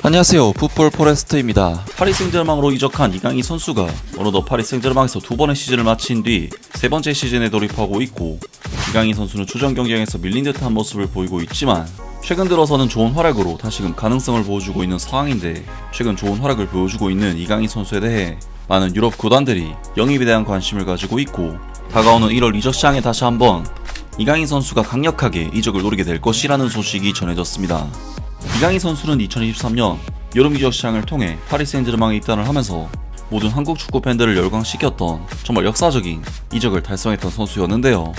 안녕하세요, 풋볼 포레스트입니다. 파리 생제르맹으로 이적한 이강인 선수가 어느덧 파리 생제르맹에서 두 번의 시즌을 마친 뒤 세 번째 시즌에 돌입하고 있고, 이강인 선수는 주전 경기에서 밀린 듯한 모습을 보이고 있지만 최근 들어서는 좋은 활약으로 다시금 가능성을 보여주고 있는 상황인데, 최근 좋은 활약을 보여주고 있는 이강인 선수에 대해 많은 유럽 구단들이 영입에 대한 관심을 가지고 있고, 다가오는 1월 이적 시장에 다시 한번 이강인 선수가 강력하게 이적을 노리게 될 것이라는 소식이 전해졌습니다. 이강인 선수는 2023년 여름 이적 시장을 통해 파리 생제르맹에 입단을 하면서 모든 한국 축구 팬들을 열광시켰던 정말 역사적인 이적을 달성했던 선수였는데요.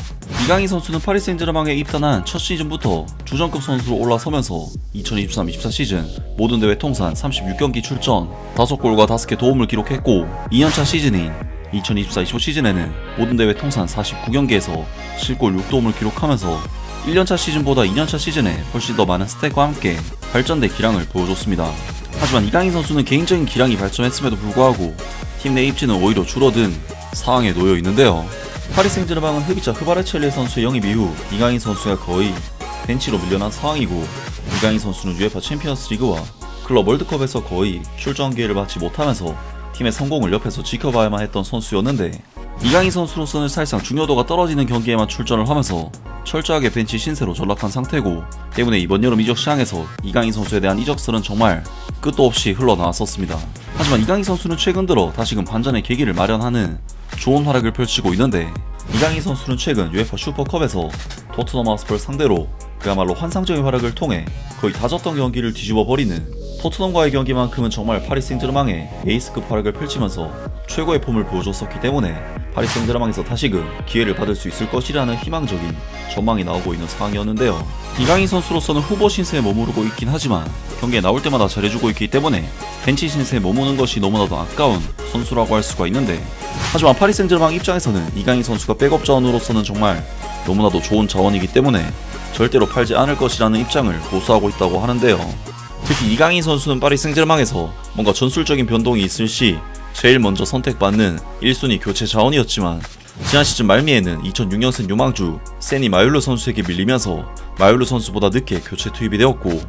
이강인 선수는 파리 생제르맹에 입단한 첫 시즌부터 주전급 선수로 올라서면서 2023-24 시즌 모든 대회 통산 36경기 출전, 5골과 5개 도움을 기록했고, 2년차 시즌인 2024-25 시즌에는 모든 대회 통산 49경기에서 실골 6도움을 기록하면서 1년차 시즌보다 2년차 시즌에 훨씬 더 많은 스탯과 함께 발전된 기량을 보여줬습니다. 하지만 이강인 선수는 개인적인 기량이 발전했음에도 불구하고 팀 내 입지는 오히려 줄어든 상황에 놓여 있는데요. 파리 생제르맹은 흡입자 흐바르첼리 선수의 영입 이후 이강인 선수가 거의 벤치로 밀려난 상황이고, 이강인 선수는 UEFA 챔피언스 리그와 클럽 월드컵에서 거의 출전 기회를 받지 못하면서 팀의 성공을 옆에서 지켜봐야만 했던 선수였는데, 이강인 선수로서는 사실상 중요도가 떨어지는 경기에만 출전을 하면서 철저하게 벤치 신세로 전락한 상태고, 때문에 이번 여름 이적 시장에서 이강인 선수에 대한 이적설은 정말 끝도 없이 흘러나왔었습니다. 하지만 이강인 선수는 최근 들어 다시금 반전의 계기를 마련하는 좋은 활약을 펼치고 있는데, 이강인 선수는 최근 UEFA 슈퍼컵에서 토트넘 하스퍼를 상대로 그야말로 환상적인 활약을 통해 거의 다 졌던 경기를 뒤집어 버리는, 토트넘과의 경기만큼은 정말 파리 생제르맹의 에이스급 활약을 펼치면서 최고의 폼을 보여줬었기 때문에 파리 생제르맹에서 다시금 기회를 받을 수 있을 것이라는 희망적인 전망이 나오고 있는 상황이었는데요. 이강인 선수로서는 후보 신세에 머무르고 있긴 하지만 경기에 나올 때마다 잘해주고 있기 때문에 벤치 신세에 머무는 것이 너무나도 아까운 선수라고 할 수가 있는데, 하지만 파리 생제르맹 입장에서는 이강인 선수가 백업 자원으로서는 정말 너무나도 좋은 자원이기 때문에 절대로 팔지 않을 것이라는 입장을 고수하고 있다고 하는데요. 특히 이강인 선수는 파리 생제르맹에서 뭔가 전술적인 변동이 있을 시 제일 먼저 선택받는 1순위 교체 자원이었지만, 지난 시즌 말미에는 2006년생 유망주 세니 마율루 선수에게 밀리면서 마율루 선수보다 늦게 교체 투입이 되었고,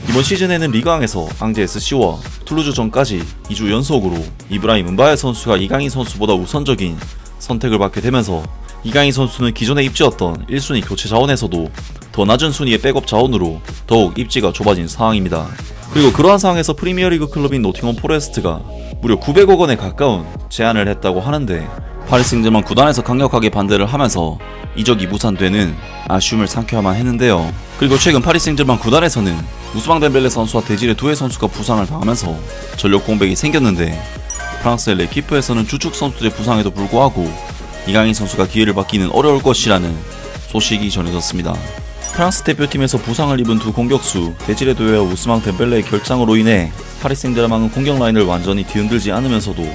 이번 시즌에는 리그왕에서 앙제 SC와 툴루즈전까지 2주 연속으로 이브라임 은바에 선수가 이강인 선수보다 우선적인 선택을 받게 되면서, 이강인 선수는 기존에 입지였던 1순위 교체 자원에서도 더 낮은 순위의 백업 자원으로 더욱 입지가 좁아진 상황입니다. 그리고 그러한 상황에서 프리미어리그 클럽인 노팅엄 포레스트가 무려 900억 원에 가까운 제안을 했다고 하는데, 파리 생제르맹 구단에서 강력하게 반대를 하면서 이적이 무산되는 아쉬움을 삼켜야만 했는데요. 그리고 최근 파리 생제르맹 구단에서는 우스망 덴벨레 선수와 데지레 두에 선수가 부상을 당하면서 전력 공백이 생겼는데, 프랑스의 레키프에서는 주축 선수들의 부상에도 불구하고 이강인 선수가 기회를 받기는 어려울 것이라는 소식이 전해졌습니다. 프랑스 대표팀에서 부상을 입은 두 공격수 데지레 두에와 우스망 덴벨레의 결장으로 인해 파리 생제르맹은 공격 라인을 완전히 뒤흔들지 않으면서도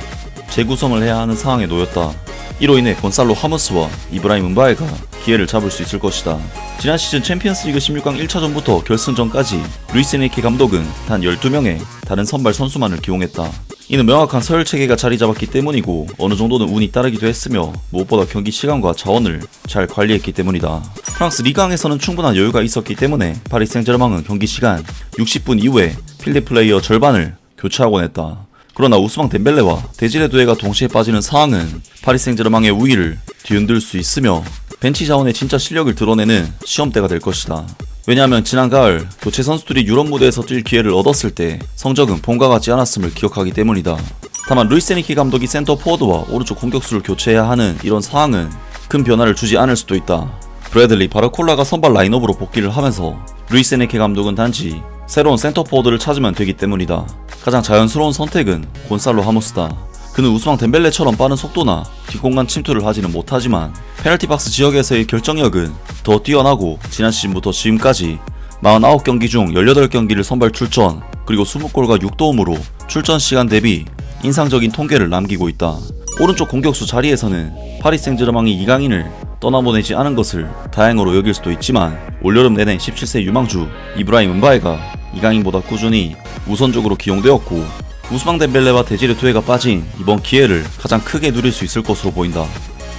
재구성을 해야 하는 상황에 놓였다. 이로 인해 건살로 하무스와 이브라임 은바에가 기회를 잡을 수 있을 것이다. 지난 시즌 챔피언스리그 16강 1차전부터 결승전까지 루이스 에니케 감독은 단 12명의 다른 선발 선수만을 기용했다. 이는 명확한 서열 체계가 자리 잡았기 때문이고, 어느 정도는 운이 따르기도 했으며 무엇보다 경기 시간과 자원을 잘 관리했기 때문이다. 프랑스 리그왕에서는 충분한 여유가 있었기 때문에 파리 생제르맹은 경기 시간 60분 이후에 필드 플레이어 절반을 교체하곤 했다. 그러나 우스망 덴벨레와 데지레 두에가 동시에 빠지는 상황은 파리 생제르맹의 우위를 뒤흔들 수 있으며 벤치 자원의 진짜 실력을 드러내는 시험대가 될 것이다. 왜냐하면 지난 가을 교체 선수들이 유럽 무대에서 뛸 기회를 얻었을 때 성적은 봄과 같지 않았음을 기억하기 때문이다. 다만 루이스 에니케 감독이 센터 포워드와 오른쪽 공격수를 교체해야 하는 이런 상황은 큰 변화를 주지 않을 수도 있다. 브래들리 바르콜라가 선발 라인업으로 복귀를 하면서 루이스 에니케 감독은 단지 새로운 센터 포워드를 찾으면 되기 때문이다. 가장 자연스러운 선택은 곤살로 하무스다. 그는 우스망 덴벨레처럼 빠른 속도나 뒷공간 침투를 하지는 못하지만 페널티 박스 지역에서의 결정력은 더 뛰어나고, 지난 시즌부터 지금까지 49경기 중 18경기를 선발 출전, 그리고 20골과 6도움으로 출전 시간 대비 인상적인 통계를 남기고 있다. 오른쪽 공격수 자리에서는 파리 생제르맹이 이강인을 떠나보내지 않은 것을 다행으로 여길 수도 있지만, 올여름 내내 17세 유망주 이브라임 은바에가 이강인보다 꾸준히 우선적으로 기용되었고, 우스망 덴벨레와 데지레 두에가 빠진 이번 기회를 가장 크게 누릴 수 있을 것으로 보인다.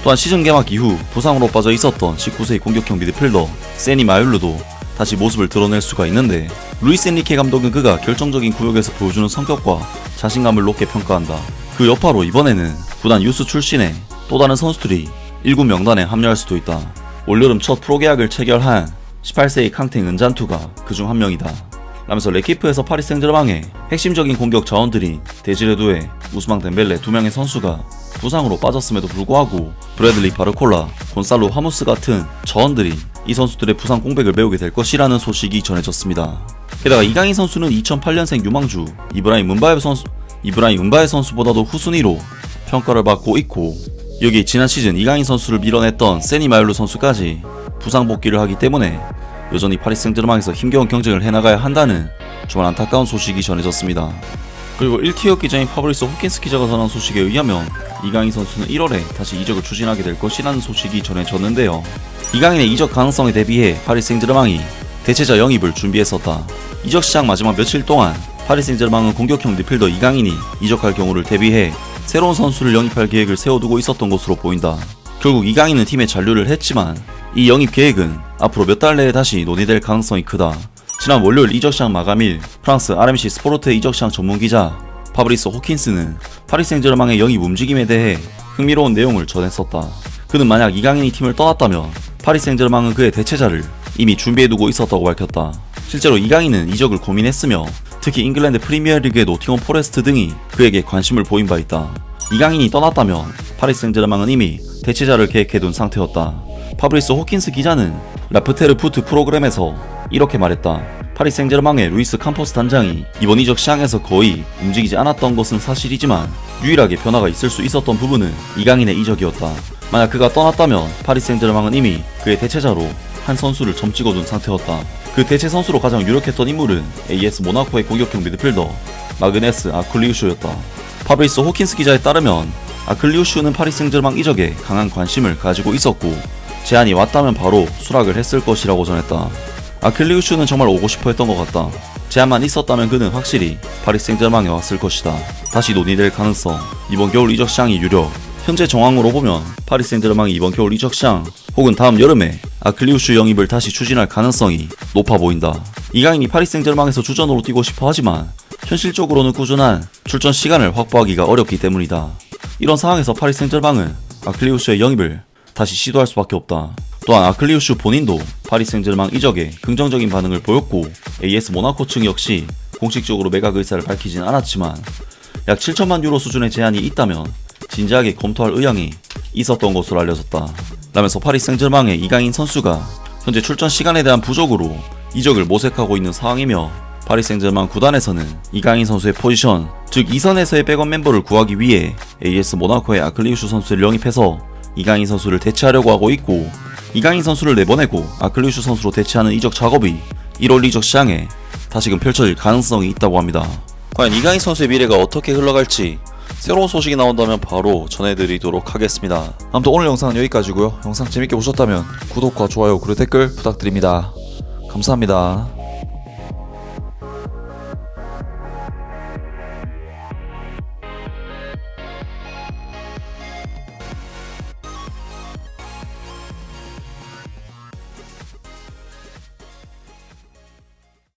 또한 시즌 개막 이후 부상으로 빠져 있었던 19세의 공격형 미드필더 세니 마율루도 다시 모습을 드러낼 수가 있는데, 루이스 엔리케 감독은 그가 결정적인 구역에서 보여주는 성격과 자신감을 높게 평가한다. 그 여파로 이번에는 구단 유스 출신의 또 다른 선수들이 1군 명단에 합류할 수도 있다. 올여름 첫 프로계약을 체결한 18세의 캉탱 은잔투가 그중 한 명이다. 라면서 레키프에서 파리 생제르맹의 핵심적인 공격 자원들인 데지레두에, 우스망 덴벨레 두 명의 선수가 부상으로 빠졌음에도 불구하고 브래들리 바르콜라, 곤살로 하무스 같은 자원들이 이 선수들의 부상 공백을 메우게 될 것이라는 소식이 전해졌습니다. 게다가 이강인 선수는 2008년생 유망주 이브라임 은바에 선수보다도 후순위로 평가를 받고 있고, 여기 지난 시즌 이강인 선수를 밀어냈던 세니 마일루 선수까지 부상 복귀를 하기 때문에 여전히 파리 생제르맹에서 힘겨운 경쟁을 해나가야 한다는 정말 안타까운 소식이 전해졌습니다. 그리고 1티어 기자인 파브리스 호킨스 기자가 전한 소식에 의하면 이강인 선수는 1월에 다시 이적을 추진하게 될 것이라는 소식이 전해졌는데요. 이강인의 이적 가능성에 대비해 파리 생제르맹이 대체자 영입을 준비했었다. 이적 시장 마지막 며칠 동안 파리 생제르맹은 공격형 미드필더 이강인이 이적할 경우를 대비해 새로운 선수를 영입할 계획을 세워두고 있었던 것으로 보인다. 결국 이강인은 팀에 잔류를 했지만 이 영입 계획은 앞으로 몇 달 내에 다시 논의될 가능성이 크다. 지난 월요일 이적시장 마감일 프랑스 RMC 스포르트의 이적시장 전문기자 파브리스 호킨스는 파리 생제르맹의 영입 움직임에 대해 흥미로운 내용을 전했었다. 그는 만약 이강인이 팀을 떠났다면 파리 생제르맹은 그의 대체자를 이미 준비해두고 있었다고 밝혔다. 실제로 이강인은 이적을 고민했으며 특히 잉글랜드 프리미어리그의 노팅엄 포레스트 등이 그에게 관심을 보인 바 있다. 이강인이 떠났다면 파리 생제르맹은 이미 대체자를 계획해둔 상태였다. 파브리스 호킨스 기자는 라프테르 푸트 프로그램에서 이렇게 말했다. 파리 생제르맹의 루이스 캄포스 단장이 이번 이적 시장에서 거의 움직이지 않았던 것은 사실이지만 유일하게 변화가 있을 수 있었던 부분은 이강인의 이적이었다. 만약 그가 떠났다면 파리 생제르맹은 이미 그의 대체자로 한 선수를 점 찍어둔 상태였다. 그 대체 선수로 가장 유력했던 인물은 AS 모나코의 공격형 미드필더 마그네스 아클리우슈였다. 파브리스 호킨스 기자에 따르면 아클리우슈는 파리 생제르맹 이적에 강한 관심을 가지고 있었고 제안이 왔다면 바로 수락을 했을 것이라고 전했다. 아클리우슈는 정말 오고 싶어 했던 것 같다. 제안만 있었다면 그는 확실히 파리 생제르맹에 왔을 것이다. 다시 논의될 가능성, 이번 겨울 이적 시장이 유력. 현재 정황으로 보면 파리 생제르맹이 이번 겨울 이적 시장 혹은 다음 여름에 아클리우슈 영입을 다시 추진할 가능성이 높아 보인다. 이강인이 파리 생제르맹에서 주전으로 뛰고 싶어 하지만 현실적으로는 꾸준한 출전 시간을 확보하기가 어렵기 때문이다. 이런 상황에서 파리 생제르맹은 아클리우슈의 영입을 다시 시도할 수밖에 없다. 또한 아클리우슈 본인도 파리 생제르맹 이적에 긍정적인 반응을 보였고 AS 모나코 측 역시 공식적으로 매각 의사를 밝히진 않았지만 약 7천만 유로 수준의 제안이 있다면 진지하게 검토할 의향이 있었던 것으로 알려졌다. 라면서 파리 생제르맹의 이강인 선수가 현재 출전 시간에 대한 부족으로 이적을 모색하고 있는 상황이며 파리 생제르맹 구단에서는 이강인 선수의 포지션, 즉 2선에서의 백업 멤버를 구하기 위해 AS 모나코의 아클리우슈 선수를 영입해서 이강인 선수를 대체하려고 하고 있고, 이강인 선수를 내보내고 아클리우슈 선수로 대체하는 이적 작업이 1월 이적 시장에 다시금 펼쳐질 가능성이 있다고 합니다. 과연 이강인 선수의 미래가 어떻게 흘러갈지 새로운 소식이 나온다면 바로 전해드리도록 하겠습니다. 아무튼 오늘 영상은 여기까지고요. 영상 재밌게 보셨다면 구독과 좋아요 그리고 댓글 부탁드립니다. 감사합니다.